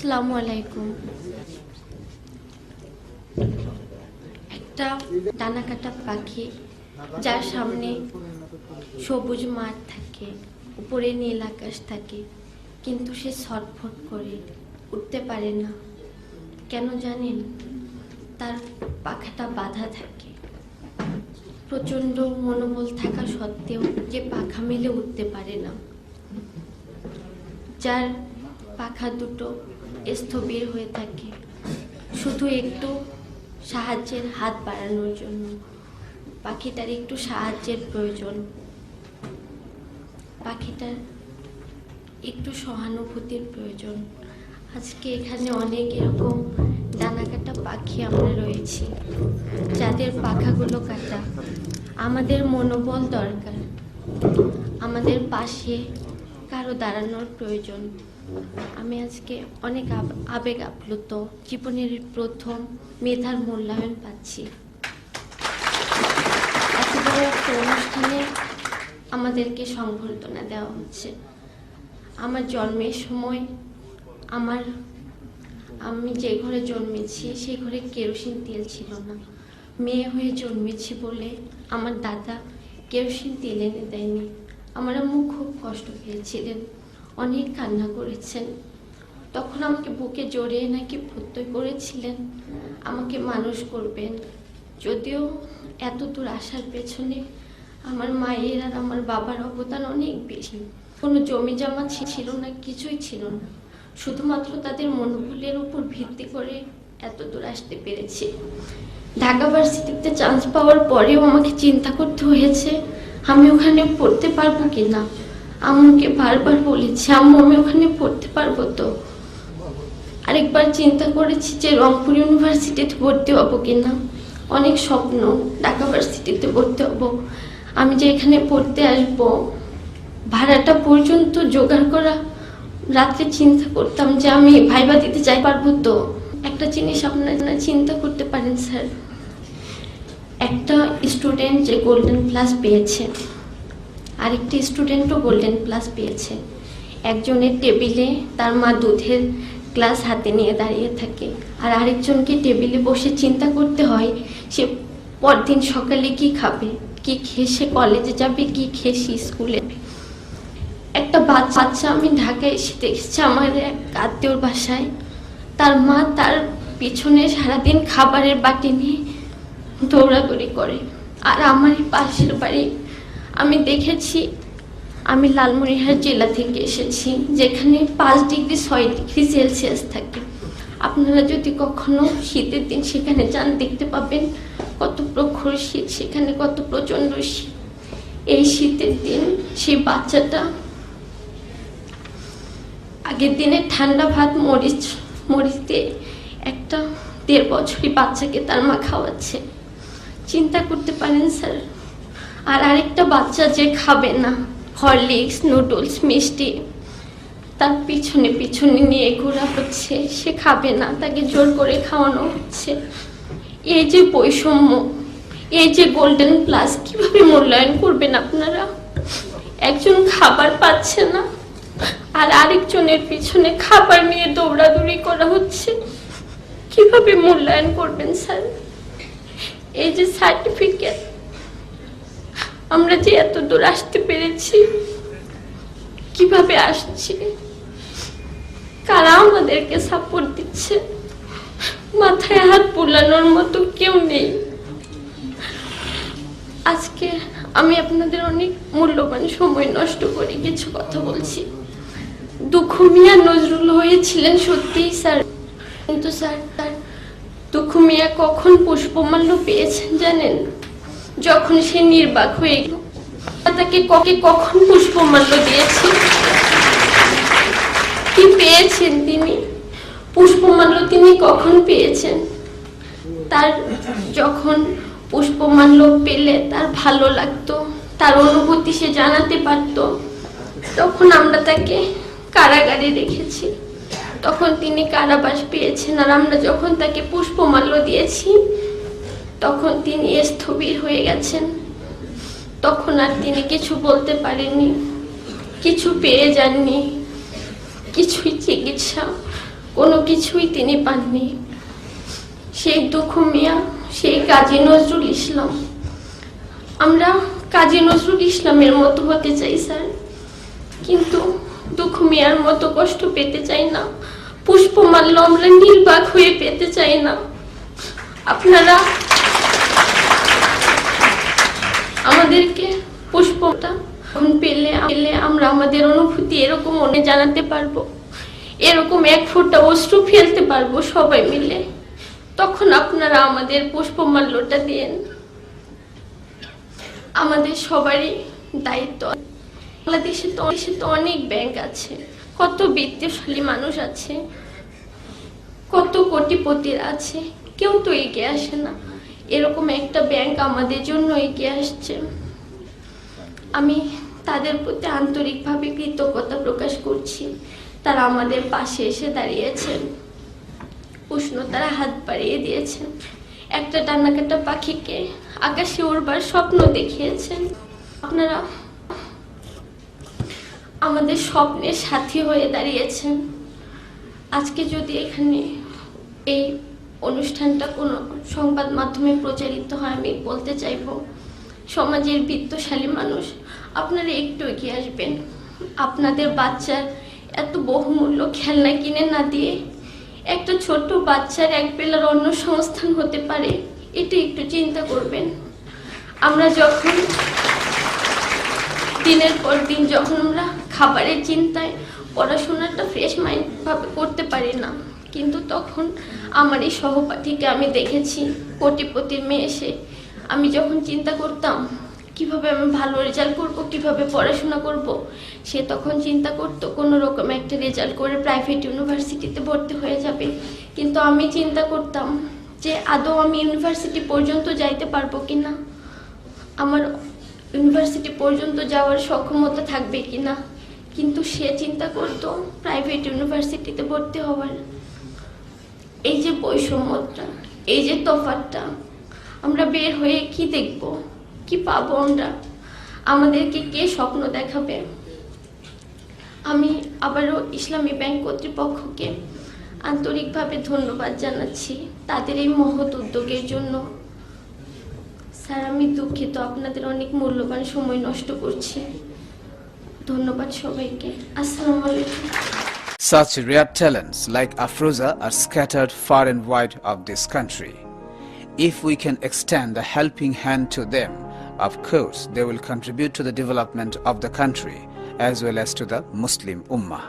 আসসালামু আলাইকুম। একটা ডানা কাটা পাখি যার সামনে সবুজ মাঠ থাকে, উপরে নীল আকাশ থাকে, কিন্তু সে ছটফট করে উঠতে পারে না। কেন জানেন? তার পাখাটা বাঁধা থাকে। প্রচন্ড মনোবল থাকা সত্ত্বেও যে পাখা মেলে উঠতে পারে না, যার পাখা দুটো স্থবির হয়ে থাকে শুধু একটু সাহায্যের হাত বাড়ানোর জন্য। পাখিটার একটু সাহায্যের প্রয়োজন, পাখিটার একটু সহানুভূতির প্রয়োজন। আজকে এখানে অনেক এরকম ডানা কাটা পাখি আমরা রয়েছি, যাদের পাখাগুলো কাটা। আমাদের মনোবল দরকার, আমাদের পাশে কারো দাঁড়ানোর প্রয়োজন। আমি আজকে অনেক আবেগ আপ্লুত। জীবনের প্রথম মেধার মূল্যায়ন পাচ্ছি। এত বড় একটা অনুষ্ঠানে আমাদেরকে সংবর্ধনা দেওয়া হচ্ছে। আমার জন্মের সময় আমি যে ঘরে জন্মেছি সেই ঘরে কেরোসিন তেল ছিল না। মেয়ে হয়ে জন্মেছি বলে আমার দাদা কেরোসিন তেল এনে দেয়নি। আমার আম্মু খুব কষ্ট পেয়েছিলেন, অনেক কান্না করেছেন। তখন আমাকে বুকে জড়িয়ে নাকি প্রত্যয় করেছিলেন আমাকে মানুষ করবেন। যদিও এত দূর আসার পেছনে আমার মায়ের আর আমার বাবার অবদান অনেক বেশি। কোনো জমি জমা ছিল না, কিছুই ছিল না। শুধুমাত্র তাদের মনোবলের উপর ভিত্তি করে এত দূর আসতে পেরেছি। ঢাকা ভার্সিটিতে চান্স পাওয়ার পরেও আমাকে চিন্তা করতে হয়েছে আমি ওখানে পড়তে পারবো কিনা। আম্মুকে বারবার বলেছি, আম্মু আমি ওখানে পড়তে পারবো তো। আরেকবার চিন্তা করেছি যে রংপুর ইউনিভার্সিটিতে ভর্তি হবো কিনা। অনেক স্বপ্ন, ঢাকা ভার্সিটিতে ভর্তি হবো। আমি যে এখানে পড়তে আসবো, ভাড়াটা পর্যন্ত জোগাড় করা। রাত্রে চিন্তা করতাম যে আমি ভাইবা দিতে যাই পারবো তো। একটা জিনিস আপনারা চিন্তা করতে পারেন স্যার, একটা স্টুডেন্ট যে গোল্ডেন প্লাস পেয়েছে, আরেকটি স্টুডেন্টও গোল্ডেন প্লাস পেয়েছে। একজনের টেবিলে তার মা দুধের গ্লাস হাতে নিয়ে দাঁড়িয়ে থাকে, আর আরেকজনকে টেবিলে বসে চিন্তা করতে হয় সে পরদিন সকালে কি খাবে, কি খেয়ে সে কলেজে যাবে, কি খেয়ে সে স্কুলে। একটা বাচ্চা আমি ঢাকায় এসে দেখেছি আমার এক আত্মীয়র বাসায়, তার মা তার পিছনে সারাদিন খাবারের বাটি নিয়ে দৌড়াদৌড়ি করে। আর আমার পাশের বাড়ি আমি দেখেছি, আমি লালমনিরহাট জেলা থেকে এসেছি, যেখানে 5 ডিগ্রি 6 ডিগ্রি সেলসিয়াস থাকে। আপনারা যদি কখনো শীতের দিন সেখানে যান, দেখতে পাবেন কত প্রখর শীত, সেখানে কত প্রচন্ড শীত। এই শীতের দিন সেই বাচ্চাটা আগের দিনে ঠান্ডা ভাত মরিচ দিয়ে একটা 1.5 বছরই বাচ্চাকে তার মা খাওয়াচ্ছে। চিন্তা করতে পারেন স্যার। আর আরেকটা বাচ্চা যে খাবে না হরলিক্স, নুডলস, মিষ্টি, তার পিছনে নিয়ে ঘোরা হচ্ছে, সে খাবে না, তাকে জোর করে খাওয়ানো হচ্ছে। এই যে বৈষম্য, এই যে গোল্ডেন প্লাস, কিভাবে মূল্যায়ন করবেন আপনারা? একজন খাবার পাচ্ছে না আর আরেকজনের পিছনে খাবার নিয়ে দৌড়াদৌড়ি করা হচ্ছে, কিভাবে মূল্যায়ন করবেন স্যার? এই যে সার্টিফিকেট, আমরা যে এত দূর আসতে পেরেছি, কিভাবে আসছি, কারা আমাদেরকে সাপোর্ট দিচ্ছে? মাথায় হাত বুলানোর মতো কেউ নেই। আজকে আমি আপনাদের অনেক মূল্যবান সময় নষ্ট করে কিছু কথা বলছি। দুঃখু মিয়া নজরুল হয়েছিলেন সত্যিই স্যার, কিন্তু স্যার দুঃখু মিয়া কখন পুষ্পমাল্য পেয়েছেন জানেন? যখন সে নির্বাক হয়ে গেল। তাকে কখন পুষ্পমাল্য দিয়েছি? কি পেয়েছেন তিনি? পুষ্পমাল্য তিনি কখন পেয়েছেন? তার যখন পুষ্পমাল্য পেলে তার ভালো লাগতো, তার অনুভূতি সে জানাতে পারত, তখন আমরা তাকে কারাগারে রেখেছি, তখন তিনি কারাবাস পেয়েছেন। আর আমরা যখন তাকে পুষ্পমাল্য দিয়েছি তখন তিনি স্থবির হয়ে গেছেন। তখন আর তিনি কিছু বলতে পারেননি, কিছু পেয়ে যাননি, কিছুই চিকিৎসা কোনো কিছুই তিনি পাননি। সেই দুঃখ মিয়া, সেই কাজী নজরুল ইসলাম, আমরা কাজী নজরুল ইসলামের মতো হতে চাই স্যার, কিন্তু দুঃখ মিয়ার মতো কষ্ট পেতে চাই না। পুষ্পমাল্য আমরা নির্বাক হয়ে পেতে চাই না। আপনারা আমাদেরকে পুষ্পটা পেলে আমরা আমাদের অনুভূতি এরকম মনে জানাতে পারবো, এরকম এক ফোঁটা অশ্রু ফেলতে পারবো সবাই মিলে। তখন আপনারা আমাদের পুষ্পমাল্যটা দিয়েন। আমাদের সবারই দায়িত্ব। বাংলাদেশে তো অনেক ব্যাংক আছে, কত বিত্তশালী মানুষ আছে, কত কোটিপতির আছে, কেউ তো এগিয়ে আসে না। এরকম একটা ব্যাংক আমাদের জন্য এগিয়ে আসছে। আমি তাদের প্রতি আন্তরিকভাবে কৃতজ্ঞতা প্রকাশ করছি। তারা আমাদের পাশে এসে দাঁড়িয়েছেন, উষ্ণতারা হাত বাড়িয়ে দিয়েছেন, একটা ডানাকাটা পাখিকে আকাশে উড়বার স্বপ্ন দেখিয়েছেন। আপনারা আমাদের স্বপ্নের সাথী হয়ে দাঁড়িয়েছেন। আজকে যদি এখানে এই অনুষ্ঠানটা কোনো সংবাদ মাধ্যমে প্রচারিত হয়, আমি বলতে চাইব, সমাজের বিত্তশালী মানুষ আপনারা একটু এগিয়ে আসবেন। আপনাদের বাচ্চার এত বহুমূল্য খেলনা কিনে না দিয়ে একটা ছোট বাচ্চার এক বেলার অন্ন সংস্থান হতে পারে, এটা একটু চিন্তা করবেন। আমরা যখন দিনের পর দিন যখন আমরা খাবারের চিন্তায় পড়াশোনাটা ফ্রেশ মাইন্ড ভাবে করতে পারি না, কিন্তু তখন আমার এই সহপাঠীকে আমি দেখেছি, কোটিপতির মেয়ে এসে, আমি যখন চিন্তা করতাম কিভাবে আমি ভালো রেজাল্ট করব, কিভাবে পড়াশোনা করব, সে তখন চিন্তা করতো কোনো রকম একটা রেজাল্ট করে প্রাইভেট ইউনিভার্সিটিতে ভর্তি হয়ে যাবে। কিন্তু আমি চিন্তা করতাম যে আদৌ আমি ইউনিভার্সিটি পর্যন্ত যাইতে পারবো কিনা, আমার ইউনিভার্সিটি পর্যন্ত যাওয়ার সক্ষমতা থাকবে কিনা। কিন্তু সে চিন্তা করতো প্রাইভেট ইউনিভার্সিটিতে ভর্তি হওয়ার। এই যে বৈষম্যটা, এই যে তফাৎটা, আমরা বের হয়ে কি দেখব, কি পাবো আমরা, আমাদেরকে কে স্বপ্ন দেখাবে? আমি আবারও ইসলামী ব্যাংক কর্তৃপক্ষকে আন্তরিকভাবে ধন্যবাদ জানাচ্ছি তাদের এই মহৎ উদ্যোগের জন্য। স্যার, আমি দুঃখিত, আপনাদের অনেক মূল্যবান সময় নষ্ট করছি। ধন্যবাদ সবাইকে। আসসালামু আলাইকুম। Such rare talents like Afroza are scattered far and wide of this country. If we can extend a helping hand to them, of course they will contribute to the development of the country as well as to the Muslim Ummah.